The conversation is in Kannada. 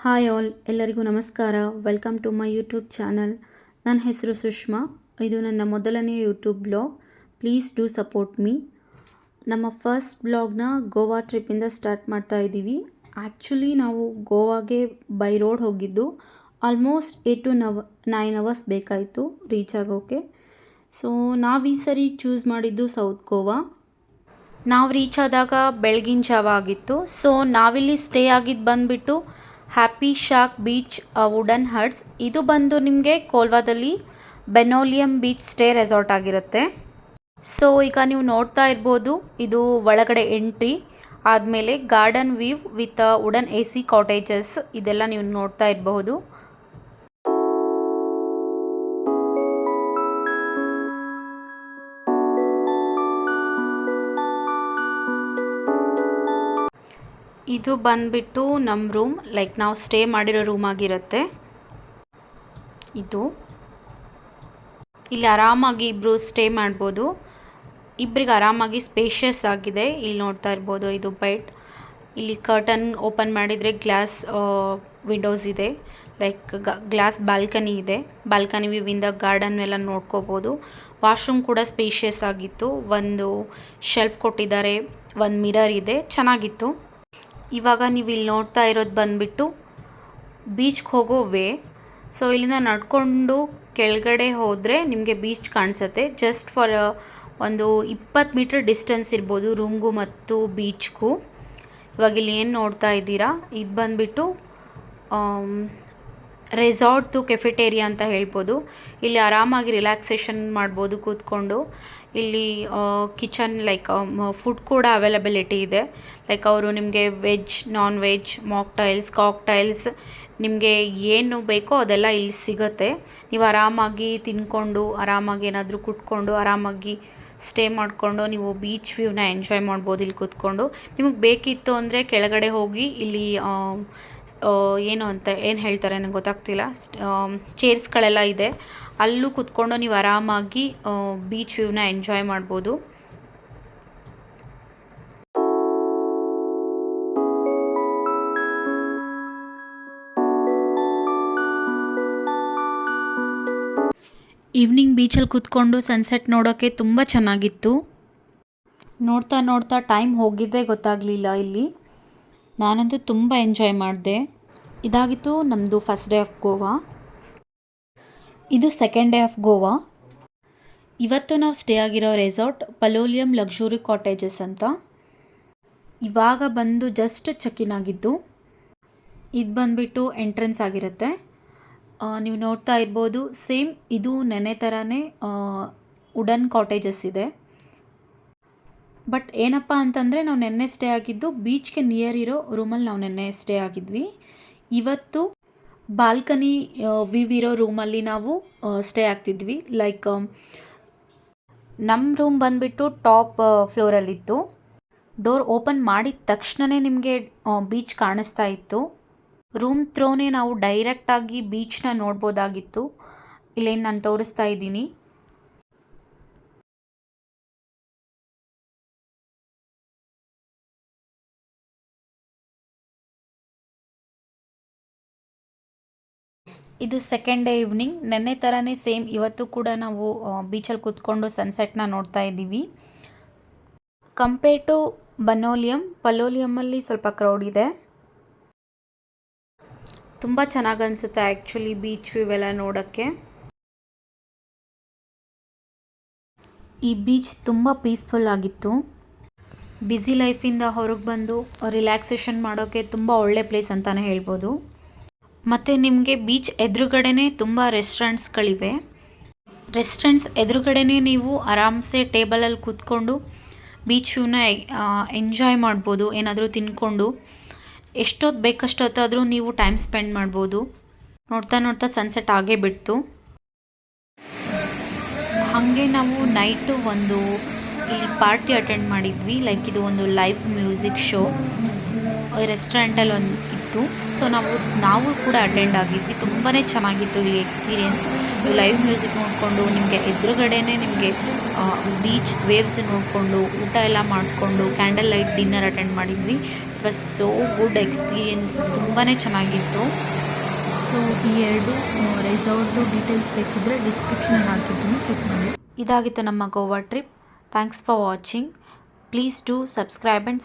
ಹಾಯ್ ಆಲ್, ಎಲ್ಲರಿಗೂ ನಮಸ್ಕಾರ. Welcome to my YouTube channel. ನನ್ನ ಹೆಸರು ಸುಷ್ಮಾ. ಇದು ನನ್ನ ಮೊದಲನೇ YouTube blog. Please do support me. ನಮ್ಮ ಫಸ್ಟ್ ಬ್ಲಾಗ್ನ ಗೋವಾ ಟ್ರಿಪ್ಪಿಂದ ಸ್ಟಾರ್ಟ್ ಮಾಡ್ತಾ ಇದ್ದೀವಿ. ಆ್ಯಕ್ಚುಲಿ ನಾವು ಗೋವಾಗೆ ಬೈ ರೋಡ್ ಹೋಗಿದ್ದು. ಆಲ್ಮೋಸ್ಟ್ 8 to 9 ಅವರ್ಸ್ ಬೇಕಾಯಿತು ರೀಚ್ ಆಗೋಕ್ಕೆ. ಸೊ ನಾವು ಈ ಸರಿ ಚೂಸ್ ಮಾಡಿದ್ದು ಸೌತ್ ಗೋವಾ. ನಾವು ರೀಚ್ ಆದಾಗ ಬೆಳಗಿನ ಜಾವ ಆಗಿತ್ತು. ಸೊ ನಾವಿಲ್ಲಿ ಸ್ಟೇ ಆಗಿದ್ದು ಬಂದುಬಿಟ್ಟು happy shock beach wooden huts. ಇದು ಬಂದು ನಿಮಗೆ ಕೋಲ್ವಾದಲ್ಲಿ ಬೆನೋಲಿಯಂ ಬೀಚ್ ಸ್ಟೇ ರೆಸಾರ್ಟ್ ಆಗಿರುತ್ತೆ. ಸೊ ಈಗ ನೀವು ನೋಡ್ತಾ ಇರ್ಬೋದು, ಇದು ಒಳಗಡೆ ಎಂಟ್ರಿ ಆದಮೇಲೆ garden view with wooden AC cottages ಇದೆಲ್ಲ ನೀವು ನೋಡ್ತಾ ಇರಬಹುದು. ಇದು ಬಂದ್ಬಿಟ್ಟು ನಮ್ಮ ರೂಮ್, ಲೈಕ್ ನಾವು ಸ್ಟೇ ಮಾಡಿರೋ ರೂಮ್ ಆಗಿರುತ್ತೆ ಇದು. ಇಲ್ಲಿ ಆರಾಮಾಗಿ ಇಬ್ಬರು ಸ್ಟೇ ಮಾಡ್ಬೋದು. ಇಬ್ಬರಿಗೆ ಆರಾಮಾಗಿ ಸ್ಪೇಷಿಯಸ್ ಆಗಿದೆ. ಇಲ್ಲಿ ನೋಡ್ತಾ ಇರ್ಬೋದು, ಇದು ಬೆಡ್. ಇಲ್ಲಿ ಕರ್ಟನ್ ಓಪನ್ ಮಾಡಿದರೆ ಗ್ಲಾಸ್ ವಿಂಡೋಸ್ ಇದೆ, ಲೈಕ್ ಗ್ಲಾಸ್ ಬಾಲ್ಕನಿ ಇದೆ. ಬಾಲ್ಕನಿ ವ್ಯೂವಿಂದ ಗಾರ್ಡನ್ ಎಲ್ಲ ನೋಡ್ಕೋಬೋದು. ವಾಶ್ರೂಮ್ ಕೂಡ ಸ್ಪೇಷಿಯಸ್ ಆಗಿತ್ತು. ಒಂದು ಶೆಲ್ಫ್ ಕೊಟ್ಟಿದ್ದಾರೆ, ಒಂದು ಮಿರರ್ ಇದೆ, ಚೆನ್ನಾಗಿತ್ತು. ಇವಾಗ ನೀವು ಇಲ್ಲಿ ನೋಡ್ತಾ ಇರೋದು ಬಂದುಬಿಟ್ಟು ಬೀಚ್ಗೆ ಹೋಗೋ ವೇ. ಸೊ ಇಲ್ಲಿಂದ ನಡ್ಕೊಂಡು ಕೆಳಗಡೆ ಹೋದರೆ ನಿಮಗೆ ಬೀಚ್ ಕಾಣಿಸುತ್ತೆ. ಜಸ್ಟ್ ಫಾರ್ ಒಂದು 20 ಮೀಟರ್ ಡಿಸ್ಟೆನ್ಸ್ ಇರ್ಬೋದು ರೂಮ್ಗೂ ಮತ್ತು ಬೀಚ್ಗೂ. ಇವಾಗ ಇಲ್ಲಿ ಏನು ನೋಡ್ತಾ ಇದ್ದೀರಾ, ಇದು ಬಂದುಬಿಟ್ಟು ರೆಸಾರ್ಟ್ದು ಕೆಫೆಟೇರಿಯಾ ಅಂತ ಹೇಳ್ಬೋದು. ಇಲ್ಲಿ ಆರಾಮಾಗಿ ರಿಲ್ಯಾಕ್ಸೇಷನ್ ಮಾಡ್ಬೋದು ಕೂತ್ಕೊಂಡು. ಇಲ್ಲಿ ಕಿಚನ್ ಲೈಕ್ ಫುಡ್ ಕೂಡ ಅವೈಲಬಿಲಿಟಿ ಇದೆ. ಲೈಕ್ ಅವರು ನಿಮಗೆ ವೆಜ್, ನಾನ್ ವೆಜ್, ಮಾಕ್ಟೈಲ್ಸ್, ಕಾಕ್ಟೈಲ್ಸ್ ನಿಮಗೆ ಏನು ಬೇಕೋ ಅದೆಲ್ಲ ಇಲ್ಲಿ ಸಿಗುತ್ತೆ. ನೀವು ಆರಾಮಾಗಿ ತಿನ್ಕೊಂಡು, ಆರಾಮಾಗಿ ಏನಾದರೂ ಕುಟ್ಕೊಂಡು, ಆರಾಮಾಗಿ ಸ್ಟೇ ಮಾಡಿಕೊಂಡು ನೀವು ಬೀಚ್ ವ್ಯೂನ ಎಂಜಾಯ್ ಮಾಡ್ಬೋದು ಇಲ್ಲಿ ಕೂತ್ಕೊಂಡು. ನಿಮಗೆ ಬೇಕಿತ್ತು ಅಂದರೆ ಕೆಳಗಡೆ ಹೋಗಿ ಇಲ್ಲಿ ಏನು ಹೇಳ್ತಾರೆ ನನಗೆ ಗೊತ್ತಾಗ್ತಿಲ್ಲ, ಚೇರ್ಸ್ಗಳೆಲ್ಲ ಇದೆ, ಅಲ್ಲೂ ಕೂತ್ಕೊಂಡು ನೀವು ಆರಾಮಾಗಿ ಬೀಚ್ ವ್ಯೂನ ಎಂಜಾಯ್ ಮಾಡ್ಬೋದು. ಈವ್ನಿಂಗ್ ಬೀಚಲ್ಲಿ ಕೂತ್ಕೊಂಡು ಸನ್ಸೆಟ್ ನೋಡೋಕ್ಕೆ ತುಂಬ ಚೆನ್ನಾಗಿತ್ತು. ನೋಡ್ತಾ ನೋಡ್ತಾ ಟೈಮ್ ಹೋಗಿದ್ದೇ ಗೊತ್ತಾಗಲಿಲ್ಲ ಇಲ್ಲಿ. ನಾನಂತೂ ತುಂಬ ಎಂಜಾಯ್ ಮಾಡಿದೆ. ಇದಾಗಿತ್ತು ನಮ್ಮದು ಫಸ್ಟ್ ಡೇ ಆಫ್ ಗೋವಾ. ಇದು ಸೆಕೆಂಡ್ ಡೇ ಆಫ್ ಗೋವಾ. ಇವತ್ತು ನಾವು ಸ್ಟೇ ಆಗಿರೋ ರೆಸಾರ್ಟ್ ಪಲೋಲಿಯಂ ಲಕ್ಸುರಿ ಕಾಟೇಜಸ್ ಅಂತ. ಇವಾಗ ಬಂದು ಜಸ್ಟ್ ಚೆಕ್ ಇನ್ ಆಗಿದ್ದು. ಇದು ಬಂದುಬಿಟ್ಟು ಎಂಟ್ರೆನ್ಸ್ ಆಗಿರುತ್ತೆ. ನೀವು ನೋಡ್ತಾ ಇರ್ಬೋದು, ಸೇಮ್ ಇದು ನೆನೆ ಥರನೇ ವುಡನ್ ಕಾಟೇಜಸ್ ಇದೆ. ಬಟ್ ಏನಪ್ಪ ಅಂತಂದರೆ ನಾವು ನೆನ್ನೆ ಸ್ಟೇ ಆಗಿದ್ದು ಬೀಚ್ಗೆ ನಿಯರ್ ಇರೋ ರೂಮಲ್ಲಿ ನಾವು ನೆನ್ನೆ ಸ್ಟೇ ಆಗಿದ್ವಿ. ಇವತ್ತು ಬಾಲ್ಕನಿ ವ್ಯೂ ಇರೋ ರೂಮಲ್ಲಿ ನಾವು ಸ್ಟೇ ಆಗ್ತಿದ್ವಿ. ಲೈಕ್ ನಮ್ಮ ರೂಮ್ ಬಂದುಬಿಟ್ಟು ಟಾಪ್ ಫ್ಲೋರಲ್ಲಿತ್ತು. ಡೋರ್ ಓಪನ್ ಮಾಡಿದ ತಕ್ಷಣವೇ ನಿಮಗೆ ಬೀಚ್ ಕಾಣಿಸ್ತಾ ಇತ್ತು. ರೂಮ್ ಥ್ರೋನೇ ನಾವು ಡೈರೆಕ್ಟಾಗಿ ಬೀಚ್ನ ನೋಡ್ಬೋದಾಗಿತ್ತು. ಇಲ್ಲೇನು ನಾನು ತೋರಿಸ್ತಾ ಇದ್ದೀನಿ. ಇದು ಸೆಕೆಂಡ್ ಡೇ ಈವ್ನಿಂಗ್. ನೆನ್ನೆ ಥರನೇ ಸೇಮ್ ಇವತ್ತು ಕೂಡ ನಾವು ಬೀಚಲ್ಲಿ ಕೂತ್ಕೊಂಡು ಸನ್ಸೆಟ್ನ ನೋಡ್ತಾ ಇದ್ದೀವಿ. ಕಂಪೇರ್ ಟು ಪಲೋಲಿಯಮಲ್ಲಿ ಸ್ವಲ್ಪ ಕ್ರೌಡ್ ಇದೆ. ತುಂಬ ಚೆನ್ನಾಗಿ ಅನಿಸುತ್ತೆ ಆ್ಯಕ್ಚುಲಿ ಬೀಚ್ ವ್ಯೂ ಎಲ್ಲ ನೋಡೋಕ್ಕೆ. ಈ ಬೀಚ್ ತುಂಬ ಪೀಸ್ಫುಲ್ ಆಗಿತ್ತು. ಬ್ಯುಸಿ ಲೈಫಿಂದ ಹೊರಗೆ ಬಂದು ರಿಲ್ಯಾಕ್ಸೇಷನ್ ಮಾಡೋಕ್ಕೆ ತುಂಬ ಒಳ್ಳೆ ಪ್ಲೇಸ್ ಅಂತಲೇ ಹೇಳ್ಬೋದು. ಮತ್ತು ನಿಮಗೆ ಬೀಚ್ ಎದುರುಗಡೆನೇ ತುಂಬ ರೆಸ್ಟೋರೆಂಟ್ಸ್ಗಳಿವೆ. ರೆಸ್ಟೋರೆಂಟ್ಸ್ ಎದುರುಗಡೆನೇ ನೀವು ಆರಾಮ್ಸೆ ಟೇಬಲಲ್ಲಿ ಕೂತ್ಕೊಂಡು ಬೀಚ್ ವ್ಯೂನ ಎಂಜಾಯ್ ಮಾಡ್ಬೋದು. ಏನಾದರೂ ತಿನ್ಕೊಂಡು ಎಷ್ಟೊತ್ತು ಬೇಕಷ್ಟೊತ್ತಾದರೂ ನೀವು ಟೈಮ್ ಸ್ಪೆಂಡ್ ಮಾಡ್ಬೋದು. ನೋಡ್ತಾ ನೋಡ್ತಾ ಸನ್ಸೆಟ್ ಆಗೇ ಬಿಡ್ತು. ಹಾಗೆ ನಾವು ನೈಟು ಒಂದು ಇಲ್ಲಿ ಪಾರ್ಟಿ ಅಟೆಂಡ್ ಮಾಡಿದ್ವಿ. ಲೈಕ್ ಇದು ಒಂದು ಲೈವ್ ಮ್ಯೂಸಿಕ್ ಶೋ ರೆಸ್ಟೋರೆಂಟಲ್ಲಿ ಒಂದು ಇತ್ತು. ಇತ್ತು. ಸೊ ನಾವು ಕೂಡ ಅಟೆಂಡ್ ಆಗಿದ್ವಿ. ತುಂಬಾ ಚೆನ್ನಾಗಿತ್ತು ಇಲ್ಲಿ ಎಕ್ಸ್ಪೀರಿಯೆನ್ಸ್. ಲೈವ್ ಮ್ಯೂಸಿಕ್ ನೋಡಿಕೊಂಡು ನಿಮಗೆ ಎದುರುಗಡೆನೇ ನಿಮಗೆ ಬೀಚ್ ವೇವ್ಸ್ ನೋಡಿಕೊಂಡು ಊಟ ಎಲ್ಲ ಮಾಡಿಕೊಂಡು ಕ್ಯಾಂಡಲ್ ಲೈಟ್ ಡಿನ್ನರ್ ಅಟೆಂಡ್ ಮಾಡಿದ್ವಿ. It was so good experience. ತುಂಬಾ ಚೆನ್ನಾಗಿತ್ತು. ಸೊ ಈ 2 ರೆಸಾರ್ಟ್ದು ಡೀಟೇಲ್ಸ್ ಬೇಕಿದ್ದರೆ ಡಿಸ್ಕ್ರಿಪ್ಷನಲ್ಲಿ ಹಾಕಿರ್ತೀನಿ, ಚೆಕ್ ಮಾಡಿ. ಇದಾಗಿತ್ತು ನಮ್ಮ Goa trip. Thanks for watching. Please do subscribe and